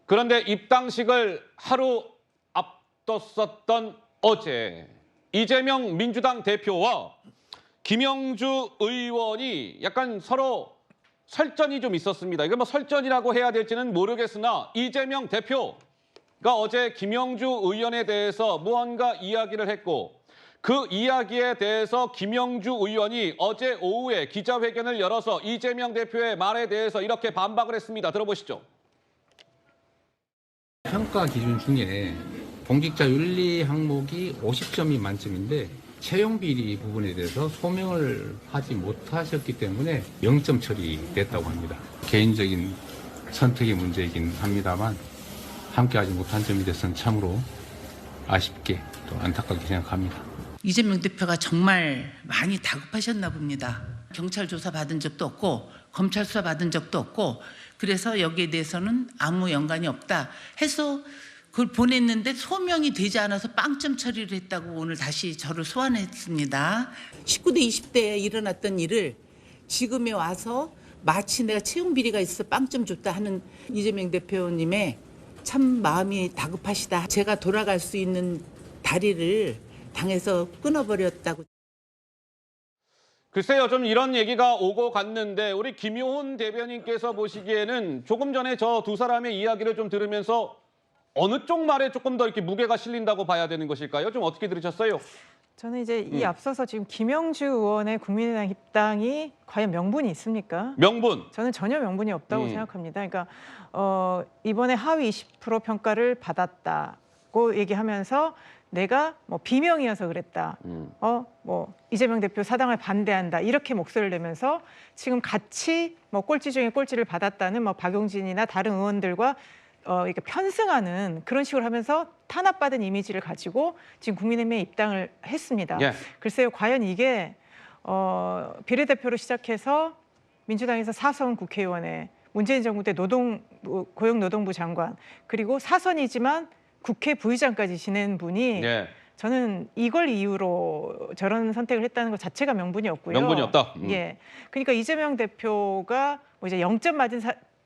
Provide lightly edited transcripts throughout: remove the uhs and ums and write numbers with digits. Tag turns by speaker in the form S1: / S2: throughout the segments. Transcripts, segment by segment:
S1: 그런데 입당식을 하루 앞뒀었던 어제 이재명 민주당 대표와 김영주 의원이 약간 서로 설전이 좀 있었습니다. 이거 뭐 설전이라고 해야 될지는 모르겠으나 이재명 대표가 어제 김영주 의원에 대해서 무언가 이야기를 했고 그 이야기에 대해서 김영주 의원이 어제 오후에 기자회견을 열어서 이재명 대표의 말에 대해서 이렇게 반박을 했습니다. 들어보시죠.
S2: 평가 기준 중에 공직자 윤리 항목이 50점이 만점인데 채용 비리 부분에 대해서 소명을 하지 못하셨기 때문에 0점 처리됐다고 합니다. 개인적인 선택의 문제이긴 합니다만 함께하지 못한 점에 대해서는 참으로 아쉽게 또 안타깝게 생각합니다.
S3: 이재명 대표가 정말 많이 다급하셨나 봅니다. 경찰 조사 받은 적도 없고 검찰 수사 받은 적도 없고 그래서 여기에 대해서는 아무 연관이 없다 해서 그걸 보냈는데 소명이 되지 않아서 빵점 처리를 했다고 오늘 다시 저를 소환했습니다. 19대 20대에 일어났던 일을 지금에 와서 마치 내가 채용 비리가 있어서 빵점 줬다 하는 이재명 대표님의 참 마음이 다급하시다. 제가 돌아갈 수 있는 다리를 당에서 끊어버렸다고.
S1: 글쎄요, 좀 이런 얘기가 오고 갔는데 우리 김효훈 대변인께서 보시기에는 조금 전에 저 두 사람의 이야기를 좀 들으면서 어느 쪽 말에 조금 더 이렇게 무게가 실린다고 봐야 되는 것일까요? 좀 어떻게 들으셨어요?
S4: 저는 이제 이 앞서서 지금 김영주 의원의 국민의당 입당이 과연 명분이 있습니까?
S1: 명분.
S4: 저는 전혀 명분이 없다고 생각합니다. 그러니까 이번에 하위 20% 평가를 받았다고 얘기하면서 내가 뭐 비명이어서 그랬다. 뭐 이재명 대표 사당을 반대한다. 이렇게 목소리를 내면서 지금 같이 뭐 꼴찌 중에 꼴찌를 받았다는 뭐 박용진이나 다른 의원들과 이렇게 편승하는 그런 식으로 하면서 탄압받은 이미지를 가지고 지금 국민의힘에 입당을 했습니다.
S1: 예.
S4: 글쎄요, 과연 이게 비례대표로 시작해서 민주당에서 사선 국회의원에 문재인 정부 때 고용노동부 장관 그리고 사선이지만 국회 부의장까지 지낸 분이
S1: 예.
S4: 저는 이걸 이유로 저런 선택을 했다는 것 자체가 명분이 없고요.
S1: 명분이 없다.
S4: 예, 그러니까 이재명 대표가 뭐 이제 0점 맞은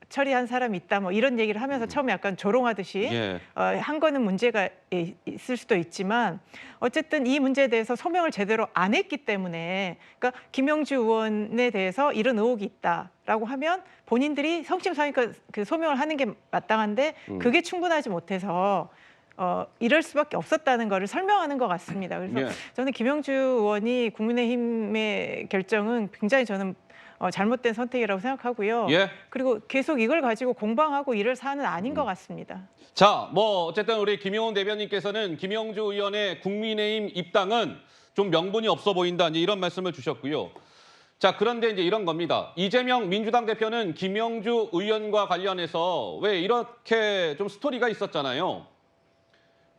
S4: 처리한 사람이 있다 뭐 이런 얘기를 하면서 처음에 약간 조롱하듯이
S1: 예.
S4: 한 거는 문제가 있을 수도 있지만 어쨌든 이 문제에 대해서 소명을 제대로 안 했기 때문에 그러니까 김영주 의원에 대해서 이런 의혹이 있다라고 하면 본인들이 성심성의껏 그 소명을 하는 게 마땅한데 그게 충분하지 못해서 이럴 수밖에 없었다는 것을 설명하는 것 같습니다. 그래서
S1: 예.
S4: 저는 김영주 의원이 국민의힘의 결정은 굉장히 저는 잘못된 선택이라고 생각하고요.
S1: 예.
S4: 그리고 계속 이걸 가지고 공방하고 이럴 사안은 아닌 것 같습니다.
S1: 자, 뭐 어쨌든 우리 김효훈 대변인께서는 김영주 의원의 국민의힘 입당은 좀 명분이 없어 보인다 이제 이런 말씀을 주셨고요. 자, 그런데 이제 이런 겁니다. 이재명 민주당 대표는 김영주 의원과 관련해서 왜 이렇게 좀 스토리가 있었잖아요.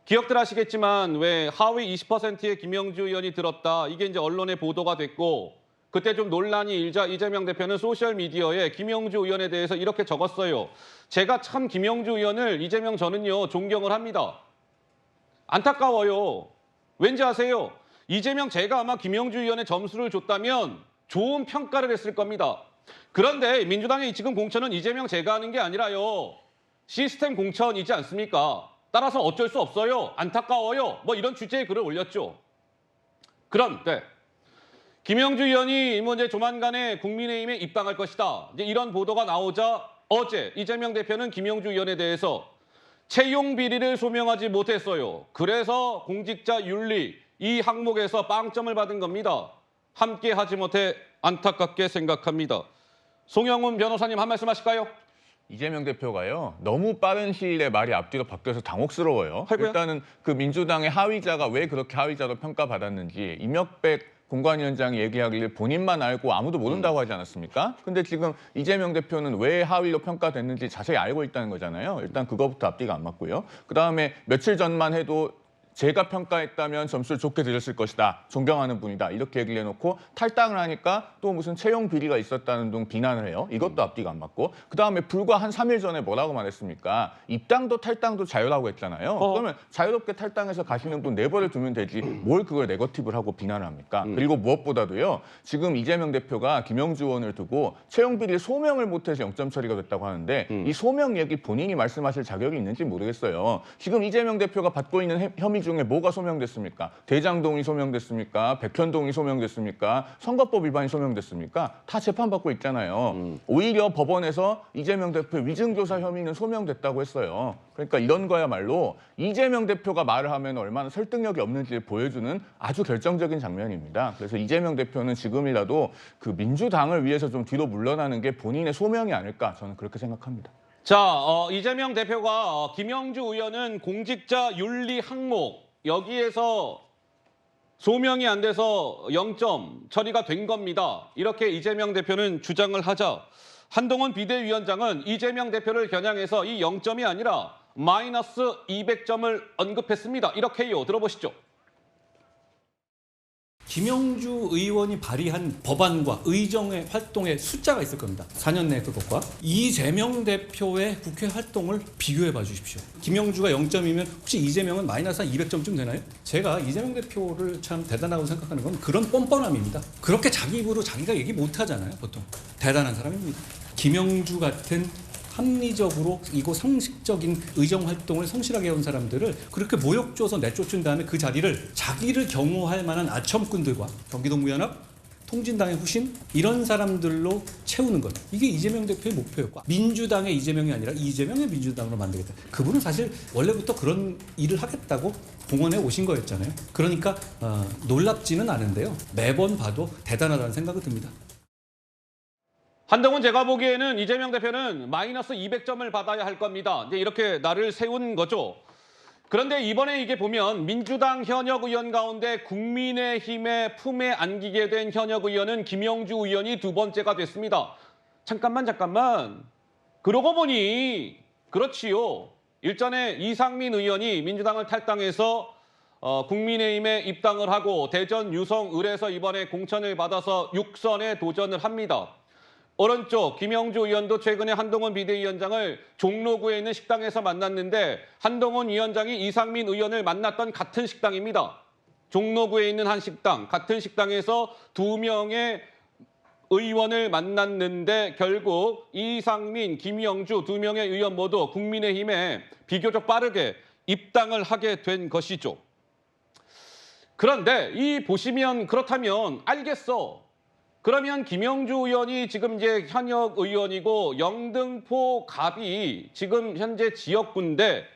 S1: 기억들 하시겠지만 왜 하위 20%의 김영주 의원이 들었다. 이게 이제 언론에 보도가 됐고 그때 좀 논란이 일자 이재명 대표는 소셜미디어에 김영주 의원에 대해서 이렇게 적었어요. 제가 참 김영주 의원을 이재명 저는요 존경을 합니다. 안타까워요. 왠지 아세요? 이재명 제가 아마 김영주 의원의 점수를 줬다면 좋은 평가를 했을 겁니다. 그런데 민주당의 지금 공천은 이재명 제가 하는 게 아니라요. 시스템 공천이지 않습니까? 따라서 어쩔 수 없어요. 안타까워요. 뭐 이런 취지의 글을 올렸죠. 그런데 김영주 의원이 뭐 이제 조만간에 국민의힘에 입당할 것이다. 이제 이런 보도가 나오자 어제 이재명 대표는 김영주 의원에 대해서 채용 비리를 소명하지 못했어요. 그래서 공직자 윤리 이 항목에서 빵점을 받은 겁니다. 함께 하지 못해 안타깝게 생각합니다. 송영훈 변호사님 한 말씀 하실까요?
S5: 이재명 대표가요. 너무 빠른 시일에 말이 앞뒤로 바뀌어서 당혹스러워요.
S1: 아이고야.
S5: 일단은 그 민주당의 하위자가 왜 그렇게 하위자로 평가받았는지 임혁백 공관위원장이 얘기하길 본인만 알고 아무도 모른다고 하지 않았습니까? 근데 지금 이재명 대표는 왜 하위로 평가됐는지 자세히 알고 있다는 거잖아요. 일단 그거부터 앞뒤가 안 맞고요. 그다음에 며칠 전만 해도 제가 평가했다면 점수를 좋게 드렸을 것이다. 존경하는 분이다. 이렇게 얘기를 해놓고 탈당을 하니까 또 무슨 채용 비리가 있었다는 등 비난을 해요. 이것도 앞뒤가 안 맞고. 그다음에 불과 한 3일 전에 뭐라고 말했습니까? 입당도 탈당도 자유라고 했잖아요. 그러면 자유롭게 탈당해서 가시는 분 내버려 두면 되지. 뭘 그걸 네거티브를 하고 비난을 합니까? 그리고 무엇보다도요. 지금 이재명 대표가 김영주 의원을 두고 채용 비리를 소명을 못해서 0점 처리가 됐다고 하는데 이 소명 얘기 본인이 말씀하실 자격이 있는지 모르겠어요. 지금 이재명 대표가 받고 있는 혐의 중에 뭐가 소명됐습니까? 대장동이 소명됐습니까? 백현동이 소명됐습니까? 선거법 위반이 소명됐습니까? 다 재판받고 있잖아요. 오히려 법원에서 이재명 대표의 위증교사 혐의는 소명됐다고 했어요. 그러니까 이런 거야말로 이재명 대표가 말을 하면 얼마나 설득력이 없는지를 보여주는 아주 결정적인 장면입니다. 그래서 이재명 대표는 지금이라도 그 민주당을 위해서 좀 뒤로 물러나는 게 본인의 소명이 아닐까 저는 그렇게 생각합니다.
S1: 자, 이재명 대표가 김영주 의원은 공직자 윤리 항목 여기에서 소명이 안 돼서 0점 처리가 된 겁니다. 이렇게 이재명 대표는 주장을 하자 한동훈 비대위원장은 이재명 대표를 겨냥해서 이 0점이 아니라 마이너스 200점을 언급했습니다. 이렇게요. 들어보시죠.
S6: 김영주 의원이 발의한 법안과 의정의 활동의 숫자가 있을 겁니다. 4년 내 그것과 이재명 대표의 국회 활동을 비교해 봐 주십시오. 김영주가 0점이면 혹시 이재명은 마이너스 한 200점쯤 되나요? 제가 이재명 대표를 참 대단하다고 생각하는 건 그런 뻔뻔함입니다. 그렇게 자기 입으로 자기가 얘기 못 하잖아요, 보통. 대단한 사람입니다. 김영주 같은 합리적으로 이거 상식적인 의정 활동을 성실하게 해온 사람들을 그렇게 모욕 줘서 내쫓은 다음에 그 자리를 자기를 경호할 만한 아첨꾼들과 경기도무연합, 통진당의 후신 이런 사람들로 채우는 것. 이게 이재명 대표의 목표였고 민주당의 이재명이 아니라 이재명의 민주당으로 만들겠다. 그분은 사실 원래부터 그런 일을 하겠다고 공언해 오신 거였잖아요. 그러니까 놀랍지는 않은데요. 매번 봐도 대단하다는 생각이 듭니다.
S1: 한동훈 제가 보기에는 이재명 대표는 마이너스 200점을 받아야 할 겁니다. 이제 이렇게 나를 세운 거죠. 그런데 이번에 이게 보면 민주당 현역 의원 가운데 국민의힘의 품에 안기게 된 현역 의원은 김영주 의원이 두 번째가 됐습니다. 잠깐만. 그러고 보니 그렇지요. 일전에 이상민 의원이 민주당을 탈당해서 국민의힘에 입당을 하고 대전 유성을에서 이번에 공천을 받아서 6선에 도전을 합니다. 오른쪽 김영주 의원도 최근에 한동훈 비대위원장을 종로구에 있는 식당에서 만났는데 한동훈 위원장이 이상민 의원을 만났던 같은 식당입니다. 종로구에 있는 한 식당, 같은 식당에서 두 명의 의원을 만났는데 결국 이상민, 김영주 두 명의 의원 모두 국민의힘에 비교적 빠르게 입당을 하게 된 것이죠. 그런데 이 보시면 그렇다면 알겠어. 그러면 김영주 의원이 지금 이제 현역 의원이고 영등포 갑이 지금 현재 지역구인데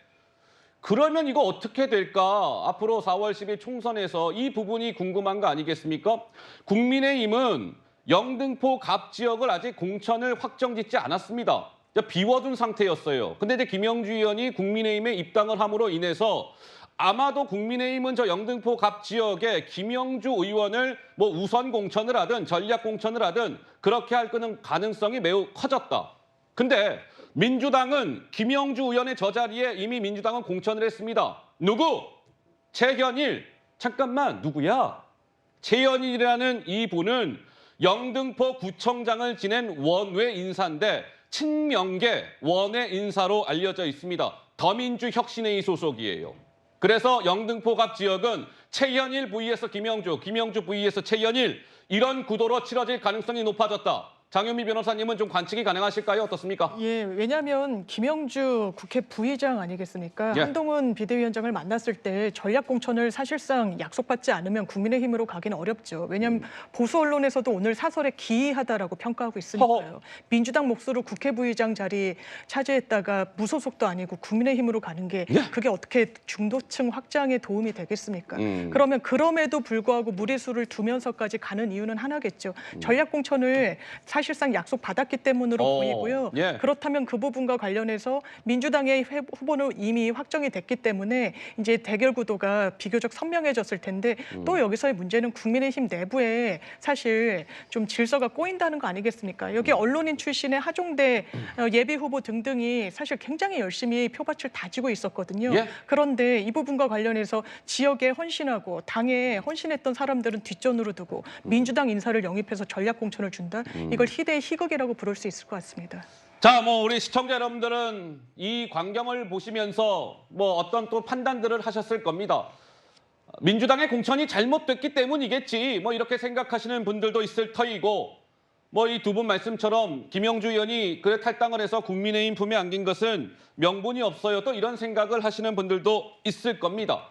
S1: 그러면 이거 어떻게 될까? 앞으로 4월 10일 총선에서 이 부분이 궁금한 거 아니겠습니까? 국민의힘은 영등포 갑 지역을 아직 공천을 확정짓지 않았습니다. 비워둔 상태였어요. 근데 이제 김영주 의원이 국민의힘에 입당을 함으로 인해서 아마도 국민의힘은 저 영등포 갑 지역에 김영주 의원을 뭐 우선 공천을 하든 전략 공천을 하든 그렇게 할 가능성이 매우 커졌다. 근데 민주당은 김영주 의원의 저 자리에 이미 민주당은 공천을 했습니다. 누구? 최현일. 잠깐만, 누구야? 최현일이라는 이분은 영등포 구청장을 지낸 원외 인사인데 친명계 원외 인사로 알려져 있습니다. 더민주혁신회의 소속이에요. 그래서 영등포갑 지역은 최현일 vs 김영주, 김영주 vs 최현일 이런 구도로 치러질 가능성이 높아졌다. 장현미 변호사님은 좀 관측이 가능하실까요? 어떻습니까?
S4: 예, 왜냐하면 김영주 국회 부의장 아니겠습니까?
S1: 예.
S4: 한동훈 비대위원장을 만났을 때 전략 공천을 사실상 약속받지 않으면 국민의힘으로 가기는 어렵죠. 왜냐하면 보수 언론에서도 오늘 사설에 기이하다라고 평가하고 있으니까요. 민주당 몫으로 국회 부의장 자리 차지했다가 무소속도 아니고 국민의힘으로 가는 게 그게 어떻게 중도층 확장에 도움이 되겠습니까? 그러면 그럼에도 불구하고 무리수를 두면서까지 가는 이유는 하나겠죠. 전략 공천을
S7: 사실상 약속 받았기 때문으로 보이고요.
S1: 예.
S7: 그렇다면 그 부분과 관련해서 민주당의 후보는 이미 확정이 됐기 때문에 이제 대결 구도가 비교적 선명해졌을 텐데 또 여기서의 문제는 국민의힘 내부에 사실 좀 질서가 꼬인다는 거 아니겠습니까? 여기 언론인 출신의 하종대 예비 후보 등등이 사실 굉장히 열심히 표밭을 다지고 있었거든요.
S1: 예.
S7: 그런데 이 부분과 관련해서 지역에 헌신하고 당에 헌신했던 사람들은 뒷전으로 두고 민주당 인사를 영입해서 전략 공천을 준다. 이걸 희대의 희극이라고 부를 수 있을 것 같습니다.
S1: 자, 뭐 우리 시청자 여러분들은 이 광경을 보시면서 뭐 어떤 또 판단들을 하셨을 겁니다. 민주당의 공천이 잘못됐기 때문이겠지. 뭐 이렇게 생각하시는 분들도 있을 터이고, 뭐 이 두 분 말씀처럼 김영주 의원이 그래 탈당을 해서 국민의힘 품에 안긴 것은 명분이 없어요. 또 이런 생각을 하시는 분들도 있을 겁니다.